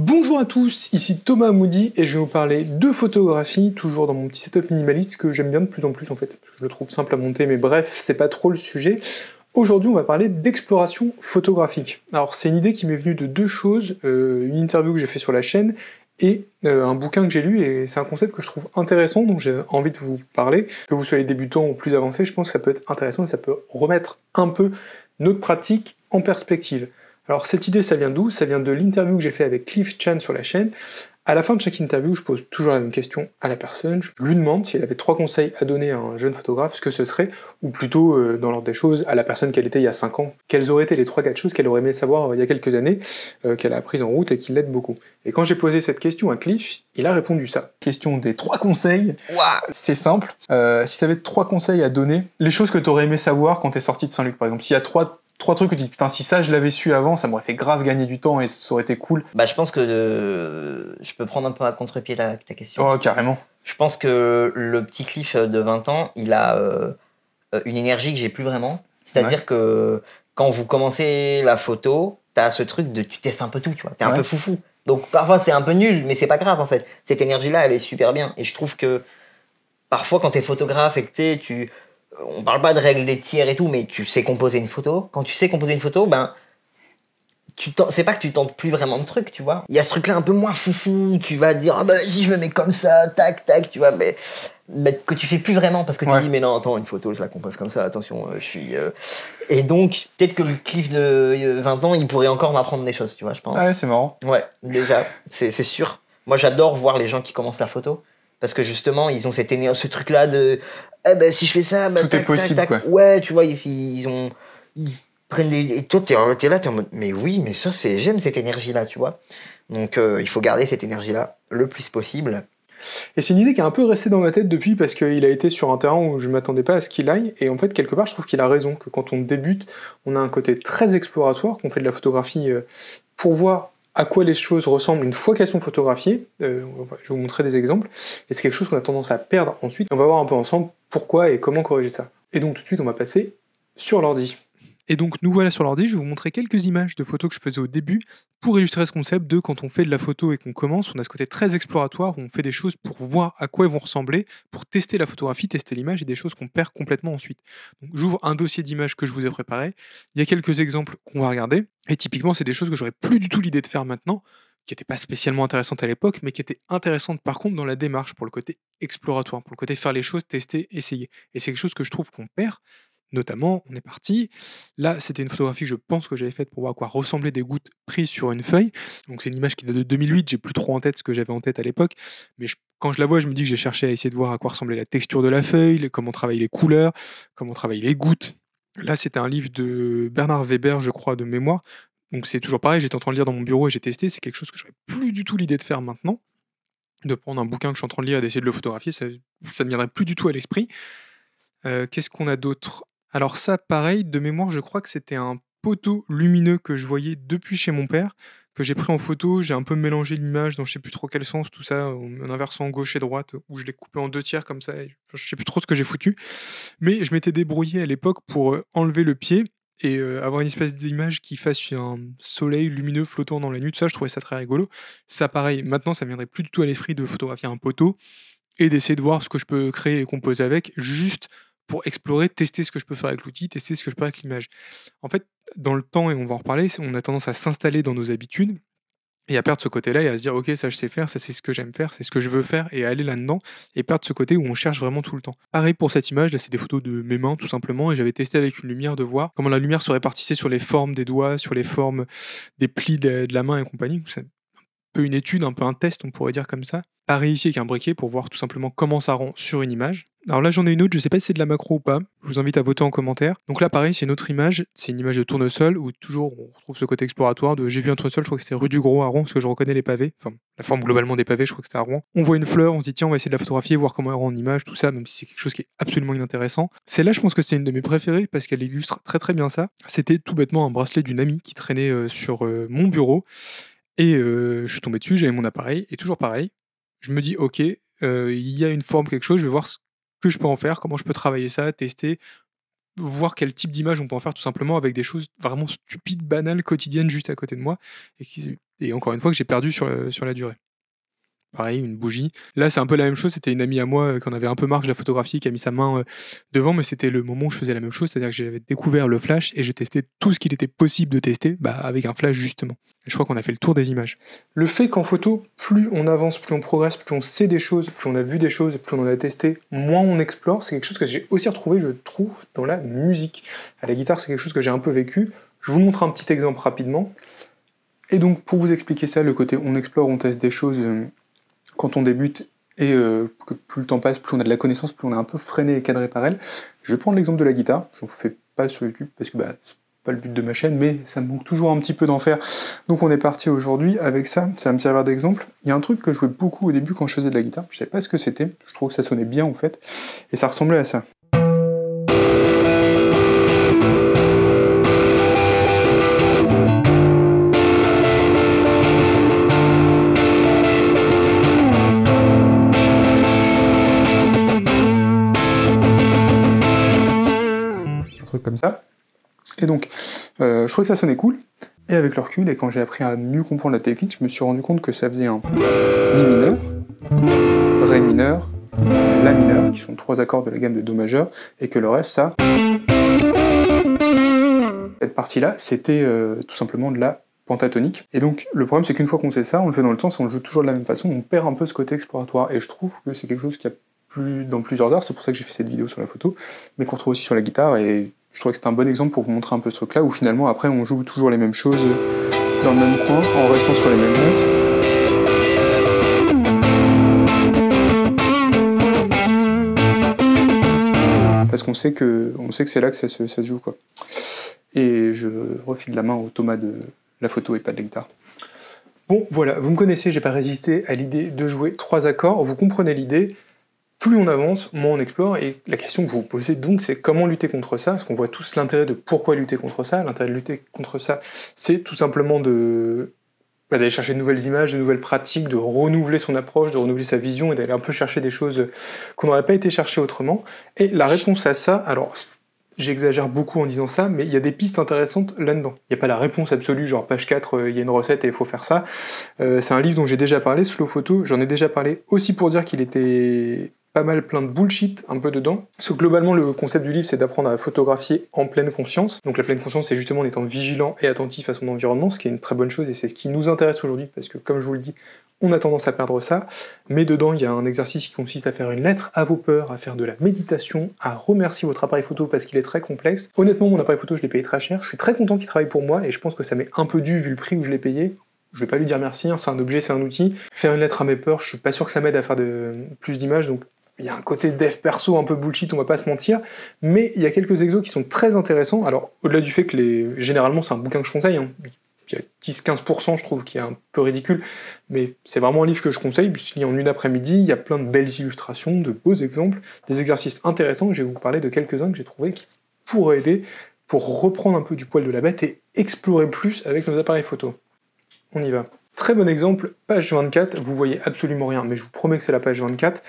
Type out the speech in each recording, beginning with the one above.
Bonjour à tous, ici Thomas Moody et je vais vous parler de photographie, toujours dans mon petit setup minimaliste que j'aime bien de plus en plus en fait, parce que je le trouve simple à monter, mais bref, c'est pas trop le sujet. Aujourd'hui, on va parler d'exploration photographique. Alors, c'est une idée qui m'est venue de deux choses, une interview que j'ai fait sur la chaîne et un bouquin que j'ai lu, et c'est un concept que je trouve intéressant, donc j'ai envie de vous parler. Que vous soyez débutant ou plus avancé, je pense que ça peut être intéressant et ça peut remettre un peu notre pratique en perspective. Alors cette idée, ça vient d'où? Ça vient de l'interview que j'ai fait avec Cliff Chan sur la chaîne. À la fin de chaque interview, je pose toujours la même question à la personne. Je lui demande si elle avait 3 conseils à donner à un jeune photographe, ce que ce serait, ou plutôt, dans l'ordre des choses, à la personne qu'elle était il y a 5 ans. Quelles auraient été les 3-4 choses qu'elle aurait aimé savoir il y a quelques années, qu'elle a apprises en route et qui l'aident beaucoup. Et quand j'ai posé cette question à Cliff, il a répondu ça. Question des 3 conseils. Wow. C'est simple. Si tu avais 3 conseils à donner, les choses que tu aurais aimé savoir quand tu es sorti de Saint-Luc, par exemple. S'il y a 3 trucs où tu dis putain, si ça je l'avais su avant, ça m'aurait fait grave gagner du temps et ça aurait été cool. Bah, je pense que je peux prendre un peu à contre-pied ta question. Oh, carrément. Je pense que le petit Cliff de 20 ans, il a une énergie que j'ai plus vraiment. C'est-à-dire que quand vous commencez la photo, t'as ce truc de tu testes un peu tout, tu vois. T'es un peu foufou. Donc parfois c'est un peu nul, mais c'est pas grave en fait. Cette énergie-là, elle est super bien. Et je trouve que parfois quand t'es photographe et que on parle pas de règles des tiers et tout, mais tu sais composer une photo. Quand tu sais composer une photo, ben, c'est pas que tu tentes plus vraiment de trucs, tu vois. Il y a ce truc-là un peu moins foufou, tu vas te dire, ah bah vas-y, je me mets comme ça, tac, tac, tu vois, mais que tu fais plus vraiment parce que tu dis, mais non, attends, une photo, je la compose comme ça, attention, je suis. Et donc, peut-être que le Cliff de 20 ans, il pourrait encore m'apprendre des choses, tu vois, je pense. Ah ouais, c'est marrant. Ouais, déjà, c'est sûr. Moi, j'adore voir les gens qui commencent la photo. Parce que justement, ils ont ce truc-là de si je fais ça, tout tac, est possible, tac, tac. Quoi. Ouais, tu vois, ils prennent des. Et toi, t'es là, t'es en mode, mais oui, mais ça, j'aime cette énergie-là, tu vois. Donc, il faut garder cette énergie-là le plus possible. Et c'est une idée qui est un peu restée dans ma tête depuis, parce qu'il a été sur un terrain où je m'attendais pas à ce qu'il aille, et en fait, quelque part, je trouve qu'il a raison, que quand on débute, on a un côté très exploratoire, qu'on fait de la photographie pour voir à quoi les choses ressemblent une fois qu'elles sont photographiées. Je vais vous montrer des exemples. Et c'est quelque chose qu'on a tendance à perdre ensuite. On va voir un peu ensemble pourquoi et comment corriger ça. Et donc tout de suite, on va passer sur l'ordi. Et donc nous voilà sur l'ordi, je vais vous montrer quelques images de photos que je faisais au début pour illustrer ce concept de quand on fait de la photo et qu'on commence, on a ce côté très exploratoire où on fait des choses pour voir à quoi elles vont ressembler, pour tester la photographie, tester l'image et des choses qu'on perd complètement ensuite. Donc j'ouvre un dossier d'images que je vous ai préparé, il y a quelques exemples qu'on va regarder, et typiquement c'est des choses que j'aurais plus du tout l'idée de faire maintenant, qui n'étaient pas spécialement intéressantes à l'époque, mais qui étaient intéressantes par contre dans la démarche, pour le côté exploratoire, pour le côté faire les choses, tester, essayer. Et c'est quelque chose que je trouve qu'on perd. Notamment, on est parti. Là, c'était une photographie que je pense que j'avais faite pour voir à quoi ressemblaient des gouttes prises sur une feuille. Donc, c'est une image qui date de 2008. J'ai plus trop en tête ce que j'avais en tête à l'époque. Mais quand je la vois, je me dis que j'ai cherché à essayer de voir à quoi ressemblait la texture de la feuille, comment travailler les couleurs, comment travailler les gouttes. Là, c'était un livre de Bernard Weber, je crois, de mémoire. Donc, c'est toujours pareil. J'étais en train de lire dans mon bureau et j'ai testé. C'est quelque chose que j'aurais plus du tout l'idée de faire maintenant. De prendre un bouquin que je suis en train de lire et d'essayer de le photographier. Ça ne me viendrait plus du tout à l'esprit. Qu'est-ce qu'on a d'autre? Alors ça, pareil, de mémoire, je crois que c'était un poteau lumineux que je voyais depuis chez mon père, que j'ai pris en photo. J'ai un peu mélangé l'image dans je sais plus trop quel sens, tout ça, en inversant gauche et droite, où je l'ai coupé en 2 tiers comme ça, et je sais plus trop ce que j'ai foutu. Mais je m'étais débrouillé à l'époque pour, enlever le pied et avoir une espèce d'image qui fasse un soleil lumineux flottant dans la nuit, tout ça, je trouvais ça très rigolo. Ça, pareil, maintenant, ça me viendrait plus du tout à l'esprit de photographier un poteau et d'essayer de voir ce que je peux créer et composer avec, juste pour explorer, tester ce que je peux faire avec l'outil, tester ce que je peux faire avec l'image. En fait, dans le temps, et on va en reparler, on a tendance à s'installer dans nos habitudes et à perdre ce côté-là et à se dire ok, ça je sais faire, ça c'est ce que j'aime faire, c'est ce que je veux faire, et à aller là-dedans et perdre ce côté où on cherche vraiment tout le temps. Pareil pour cette image, là c'est des photos de mes mains tout simplement, et j'avais testé avec une lumière de voir comment la lumière se répartissait sur les formes des doigts, sur les formes des plis de la main et compagnie. C'est un peu une étude, un peu un test, on pourrait dire comme ça. Pareil ici avec un briquet pour voir tout simplement comment ça rend sur une image. Alors là j'en ai une autre, je sais pas si c'est de la macro ou pas, je vous invite à voter en commentaire. Donc là pareil, c'est une autre image, c'est une image de tournesol où toujours on retrouve ce côté exploratoire de j'ai vu un tournesol, je crois que c'était rue du Gros à Rouen, parce que je reconnais les pavés, enfin la forme globalement des pavés, je crois que c'était à Rouen. On voit une fleur, on se dit tiens on va essayer de la photographier, voir comment elle rend en image, tout ça, même si c'est quelque chose qui est absolument inintéressant. Celle-là je pense que c'est une de mes préférées parce qu'elle illustre très très bien ça. C'était tout bêtement un bracelet d'une amie qui traînait sur mon bureau. Et je suis tombé dessus, j'avais mon appareil, et toujours pareil, je me dis ok, il y a une forme, quelque chose, je vais voir ce que je peux en faire, comment je peux travailler ça, tester, voir quel type d'image on peut en faire tout simplement avec des choses vraiment stupides, banales, quotidiennes juste à côté de moi, et qui et encore une fois que j'ai perdu sur la durée. Pareil, une bougie. Là, c'est un peu la même chose, c'était une amie à moi, qui en avait un peu marre que je la photographie, qui a mis sa main, devant, mais c'était le moment où je faisais la même chose, c'est-à-dire que j'avais découvert le flash et je testais tout ce qu'il était possible de tester, avec un flash justement. Et je crois qu'on a fait le tour des images. Le fait qu'en photo, plus on avance, plus on progresse, plus on sait des choses, plus on a vu des choses, plus on en a testé, moins on explore, c'est quelque chose que j'ai aussi retrouvé, je trouve, dans la musique. À la guitare, c'est quelque chose que j'ai un peu vécu. Je vous montre un petit exemple rapidement. Et donc, pour vous expliquer ça, le côté on explore, on teste des choses... quand on débute et que plus le temps passe, plus on a de la connaissance, plus on est un peu freiné et cadré par elle. Je vais prendre l'exemple de la guitare, je ne fais pas sur YouTube parce que c'est pas le but de ma chaîne, mais ça me manque toujours un petit peu d'en faire. Donc on est parti aujourd'hui avec ça, ça va me servir d'exemple. Il y a un truc que je jouais beaucoup au début quand je faisais de la guitare, je savais pas ce que c'était, je trouve que ça sonnait bien en fait, et ça ressemblait à ça. Truc comme ça. Et donc, je trouvais que ça sonnait cool. Et avec le recul, et quand j'ai appris à mieux comprendre la technique, je me suis rendu compte que ça faisait un Mi mineur, Ré mineur, La mineur, qui sont 3 accords de la gamme de Do majeur, et que le reste, ça... Cette partie-là, c'était tout simplement de la pentatonique. Et donc, le problème, c'est qu'une fois qu'on sait ça, on le fait dans le temps, si on le joue toujours de la même façon, on perd un peu ce côté exploratoire. Et je trouve que c'est quelque chose qui a dans plusieurs arts, c'est pour ça que j'ai fait cette vidéo sur la photo, mais qu'on trouve aussi sur la guitare, et je trouvais que c'était un bon exemple pour vous montrer un peu ce truc-là, où finalement, après, on joue toujours les mêmes choses dans le même coin, en restant sur les mêmes notes. Parce qu'on sait que c'est là que ça se joue, quoi. Et je refile la main au Thomas de la photo et pas de la guitare. Bon, voilà, vous me connaissez, j'ai pas résisté à l'idée de jouer 3 accords, vous comprenez l'idée. Plus on avance, moins on explore, et la question que vous vous posez donc, c'est comment lutter contre ça, parce qu'on voit tous l'intérêt de pourquoi lutter contre ça. L'intérêt de lutter contre ça, c'est tout simplement d'aller chercher de nouvelles images, de nouvelles pratiques, de renouveler son approche, de renouveler sa vision, et d'aller un peu chercher des choses qu'on n'aurait pas été chercher autrement. Et la réponse à ça, alors... J'exagère beaucoup en disant ça, mais il y a des pistes intéressantes là-dedans. Il n'y a pas la réponse absolue, genre page 4, il y a une recette et il faut faire ça. C'est un livre dont j'ai déjà parlé, Slow Photo, j'en ai déjà parlé aussi pour dire qu'il était pas mal plein de bullshit un peu dedans. Parce que globalement, le concept du livre, c'est d'apprendre à photographier en pleine conscience. Donc la pleine conscience, c'est justement en étant vigilant et attentif à son environnement, ce qui est une très bonne chose, et c'est ce qui nous intéresse aujourd'hui, parce que comme je vous le dis, on a tendance à perdre ça, mais dedans il y a un exercice qui consiste à faire une lettre à vos peurs, à faire de la méditation, à remercier votre appareil photo parce qu'il est très complexe. Honnêtement, mon appareil photo, je l'ai payé très cher, je suis très content qu'il travaille pour moi, et je pense que ça m'est un peu dû vu le prix où je l'ai payé. Je vais pas lui dire merci, hein, c'est un objet, c'est un outil. Faire une lettre à mes peurs, je suis pas sûr que ça m'aide à faire plus d'images, donc il y a un côté dev perso un peu bullshit, on va pas se mentir, mais il y a quelques exos qui sont très intéressants. Alors, au-delà du fait que généralement c'est un bouquin que je conseille, hein, il y a 10-15%, je trouve, qui est un peu ridicule, mais c'est vraiment un livre que je conseille, puisqu'il y a en une après-midi, il y a plein de belles illustrations, de beaux exemples, des exercices intéressants, je vais vous parler de quelques-uns que j'ai trouvés qui pourraient aider pour reprendre un peu du poil de la bête et explorer plus avec nos appareils photo. On y va. Très bon exemple, page 24, vous voyez absolument rien, mais je vous promets que c'est la page 24.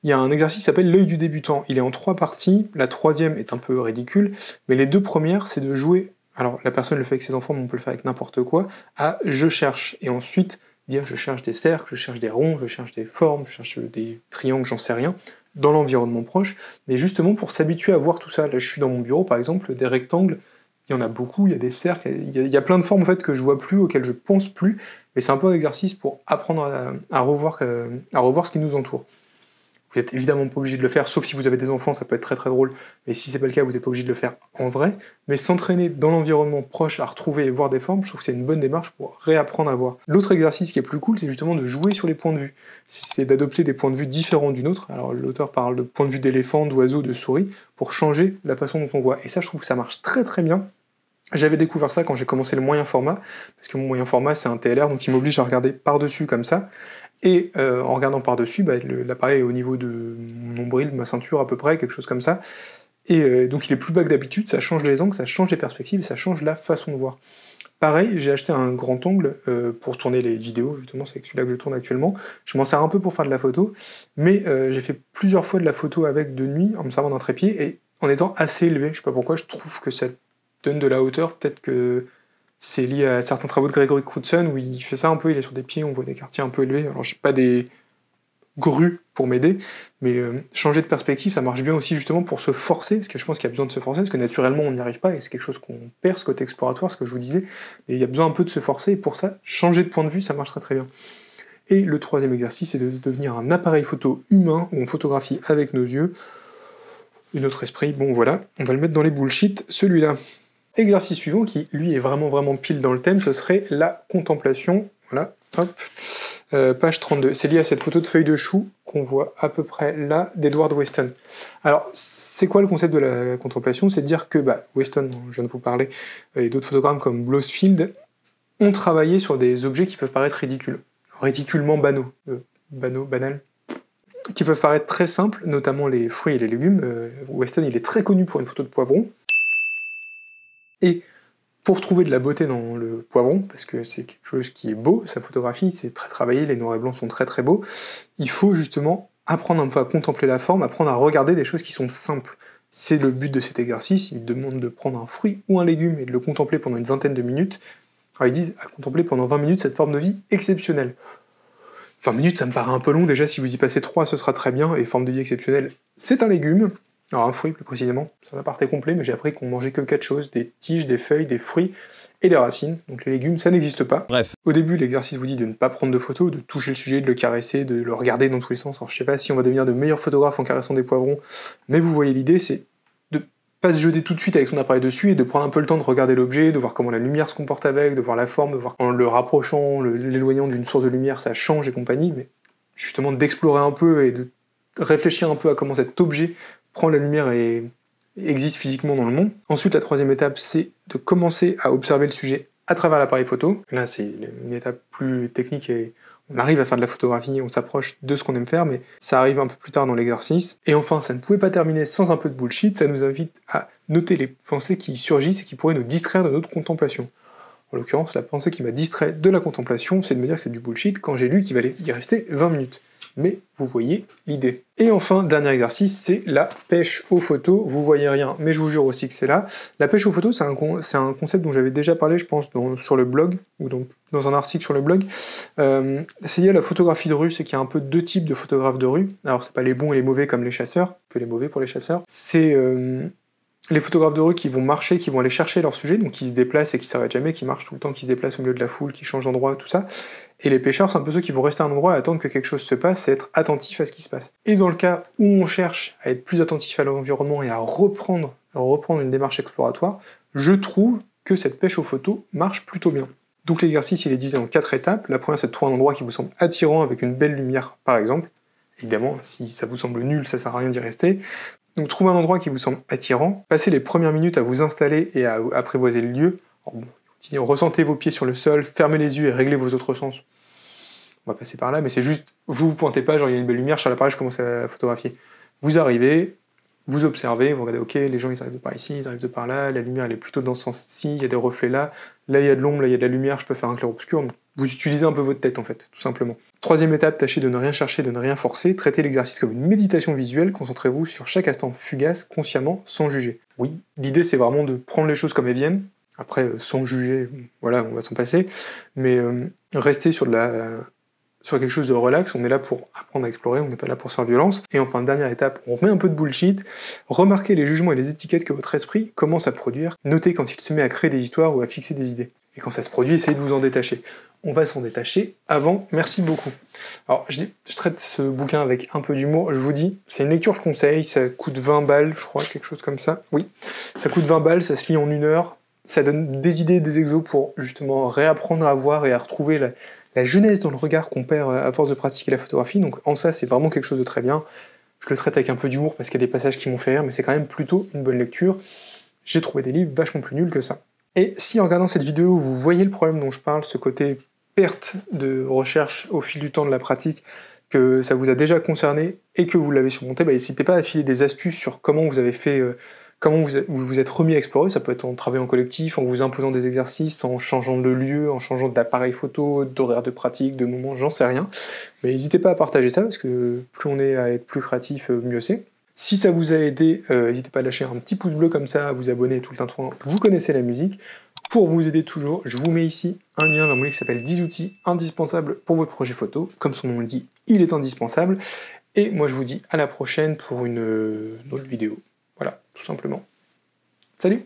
Il y a un exercice qui s'appelle l'œil du débutant, il est en 3 parties, la 3e est un peu ridicule, mais les 2 premières, c'est de jouer... Alors, la personne le fait avec ses enfants, mais on peut le faire avec n'importe quoi, à « je cherche », et ensuite dire « je cherche des cercles, je cherche des ronds, je cherche des formes, je cherche des triangles, j'en sais rien », dans l'environnement proche, mais justement pour s'habituer à voir tout ça. Là, je suis dans mon bureau, par exemple, des rectangles, il y en a beaucoup, il y a des cercles, il y a plein de formes en fait, que je vois plus, auxquelles je pense plus, mais c'est un peu un exercice pour apprendre à revoir ce qui nous entoure. Vous n'êtes évidemment pas obligé de le faire, sauf si vous avez des enfants, ça peut être très très drôle, mais si c'est pas le cas, vous n'êtes pas obligé de le faire en vrai, mais s'entraîner dans l'environnement proche à retrouver et voir des formes, je trouve que c'est une bonne démarche pour réapprendre à voir. L'autre exercice qui est plus cool, c'est justement de jouer sur les points de vue. C'est d'adopter des points de vue différents d'une autre. Alors l'auteur parle de point de vue d'éléphant, d'oiseau, de souris, pour changer la façon dont on voit. Et ça, je trouve que ça marche très très bien. J'avais découvert ça quand j'ai commencé le moyen format, parce que mon moyen format c'est un TLR, donc il m'oblige à regarder par-dessus comme ça, et en regardant par-dessus, l'appareil est au niveau de mon nombril, de ma ceinture à peu près, quelque chose comme ça, et donc il est plus bas que d'habitude, ça change les angles, ça change les perspectives, et ça change la façon de voir. Pareil, j'ai acheté un grand angle pour tourner les vidéos, justement c'est celui-là que je tourne actuellement, je m'en sers un peu pour faire de la photo, mais j'ai fait plusieurs fois de la photo avec de nuit, en me servant d'un trépied, et en étant assez élevé, je sais pas pourquoi, je trouve que ça donne de la hauteur, peut-être que C'est lié à certains travaux de Gregory Crutzen où il fait ça un peu, il est sur des pieds, on voit des quartiers un peu élevés. Alors j'ai pas des grues pour m'aider, mais changer de perspective, ça marche bien aussi justement pour se forcer, parce que je pense qu'il y a besoin de se forcer, parce que naturellement on n'y arrive pas, et c'est quelque chose qu'on perd, ce côté exploratoire, ce que je vous disais, et il y a besoin un peu de se forcer, et pour ça, changer de point de vue, ça marche très très bien. Et le troisième exercice, c'est de devenir un appareil photo humain, où on photographie avec nos yeux, et notre esprit, bon voilà, on va le mettre dans les bullshit, celui-là. Exercice suivant, qui lui est vraiment pile dans le thème, ce serait la contemplation. Voilà, hop, page 32. C'est lié à cette photo de feuille de chou qu'on voit à peu près là d'Edward Weston. Alors, c'est quoi le concept de la contemplation? C'est de dire que Weston, dont je viens de vous parler, et d'autres photographes comme Blosfield, ont travaillé sur des objets qui peuvent paraître ridiculement banals, qui peuvent paraître très simples, notamment les fruits et les légumes. Weston, il est très connu pour une photo de poivron. Et pour trouver de la beauté dans le poivron, parce que c'est quelque chose qui est beau, sa photographie, c'est très travaillé, les noirs et blancs sont très très beaux, il faut justement apprendre un peu à contempler la forme, apprendre à regarder des choses qui sont simples. C'est le but de cet exercice, il demande de prendre un fruit ou un légume et de le contempler pendant une vingtaine de minutes. Alors ils disent à contempler pendant 20 minutes cette forme de vie exceptionnelle. 20 minutes, ça me paraît un peu long, déjà si vous y passez 3, ce sera très bien, et forme de vie exceptionnelle, c'est un légume, alors un fruit plus précisément, c'est un aparté complet, mais j'ai appris qu'on mangeait que 4 choses, des tiges, des feuilles, des fruits et des racines, donc les légumes ça n'existe pas. Bref. Au début l'exercice vous dit de ne pas prendre de photos, de toucher le sujet, de le caresser, de le regarder dans tous les sens, alors je sais pas si on va devenir de meilleurs photographes en caressant des poivrons, mais vous voyez l'idée, c'est de pas se jeter tout de suite avec son appareil dessus et de prendre un peu le temps de regarder l'objet, de voir comment la lumière se comporte avec, de voir la forme, de voir en le rapprochant, l'éloignant d'une source de lumière ça change et compagnie, mais justement d'explorer un peu et de réfléchir un peu à comment cet objet prend la lumière et existe physiquement dans le monde. Ensuite, la troisième étape, c'est de commencer à observer le sujet à travers l'appareil photo. Là, c'est une étape plus technique et on arrive à faire de la photographie, on s'approche de ce qu'on aime faire, mais ça arrive un peu plus tard dans l'exercice. Et enfin, ça ne pouvait pas terminer sans un peu de bullshit, ça nous invite à noter les pensées qui surgissent et qui pourraient nous distraire de notre contemplation. En l'occurrence, la pensée qui m'a distrait de la contemplation, c'est de me dire que c'est du bullshit quand j'ai lu qu'il allait y rester 20 minutes. Mais vous voyez l'idée. Et enfin, dernier exercice, c'est la pêche aux photos. Vous voyez rien, mais je vous jure aussi que c'est là. La pêche aux photos, c'est un concept dont j'avais déjà parlé, je pense, sur le blog, ou dans un article sur le blog. C'est lié à la photographie de rue, c'est qu'il y a un peu deux types de photographes de rue. Alors, c'est pas les bons et les mauvais comme les chasseurs, que les mauvais pour les chasseurs. C'est les photographes de rue qui vont marcher, qui vont aller chercher leur sujet, donc qui se déplacent et qui s'arrêtent jamais, qui marchent tout le temps, qui se déplacent au milieu de la foule, qui changent d'endroit, tout ça. Et les pêcheurs, c'est un peu ceux qui vont rester à un endroit et attendre que quelque chose se passe et être attentifs à ce qui se passe. Et dans le cas où on cherche à être plus attentif à l'environnement et à reprendre une démarche exploratoire, je trouve que cette pêche aux photos marche plutôt bien. Donc l'exercice, il est divisé en 4 étapes. La première, c'est de trouver un endroit qui vous semble attirant avec une belle lumière, par exemple. Évidemment, si ça vous semble nul, ça sert à rien d'y rester. Donc trouvez un endroit qui vous semble attirant, passez les premières minutes à vous installer et à apprivoiser le lieu. Alors bon, ressentez vos pieds sur le sol, fermez les yeux et réglez vos autres sens. On va passer par là, mais c'est juste, vous pointez pas, genre il y a une belle lumière, sur l'appareil, je commence à photographier. Vous arrivez, vous observez, vous regardez, ok, les gens ils arrivent de par ici, ils arrivent de par là, la lumière elle est plutôt dans ce sens-ci, il y a des reflets là il y a de l'ombre, là il y a de la lumière, je peux faire un clair-obscur. Donc vous utilisez un peu votre tête en fait, tout simplement. Troisième étape, tâchez de ne rien chercher, de ne rien forcer, traitez l'exercice comme une méditation visuelle, concentrez-vous sur chaque instant fugace, consciemment, sans juger. Oui, l'idée c'est vraiment de prendre les choses comme elles viennent, après sans juger, voilà, on va s'en passer, mais rester sur quelque chose de relax, on est là pour apprendre à explorer, on n'est pas là pour se faire violence. Et enfin, dernière étape, on remet un peu de bullshit, remarquez les jugements et les étiquettes que votre esprit commence à produire, notez quand il se met à créer des histoires ou à fixer des idées. Et quand ça se produit, essayez de vous en détacher. On va s'en détacher avant, merci beaucoup. Alors, je traite ce bouquin avec un peu d'humour, je vous dis, c'est une lecture que je conseille, ça coûte 20 balles, je crois, quelque chose comme ça. Oui, ça coûte 20 balles, ça se lit en 1 heure, ça donne des idées, des exos pour justement réapprendre à voir et à retrouver la jeunesse dans le regard qu'on perd à force de pratiquer la photographie, donc en ça c'est vraiment quelque chose de très bien. Je le traite avec un peu d'humour parce qu'il y a des passages qui m'ont fait rire, mais c'est quand même plutôt une bonne lecture. J'ai trouvé des livres vachement plus nuls que ça. Et si en regardant cette vidéo vous voyez le problème dont je parle, ce côté perte de recherche au fil du temps de la pratique, que ça vous a déjà concerné et que vous l'avez surmonté, n'hésitez pas à filer des astuces sur comment vous avez fait... Comment vous vous êtes remis à explorer, ça peut être en travaillant en collectif, en vous imposant des exercices, en changeant de lieu, en changeant d'appareil photo, d'horaire de pratique, de moment, j'en sais rien. Mais n'hésitez pas à partager ça, parce que plus on est à être plus créatif, mieux c'est. Si ça vous a aidé, n'hésitez pas à lâcher un petit pouce bleu comme ça, à vous abonner tout le temps. Vous connaissez la musique. Pour vous aider toujours, je vous mets ici un lien dans mon livre qui s'appelle 10 outils indispensables pour votre projet photo. Comme son nom le dit, il est indispensable. Et moi je vous dis à la prochaine pour une autre vidéo. Voilà, tout simplement. Salut!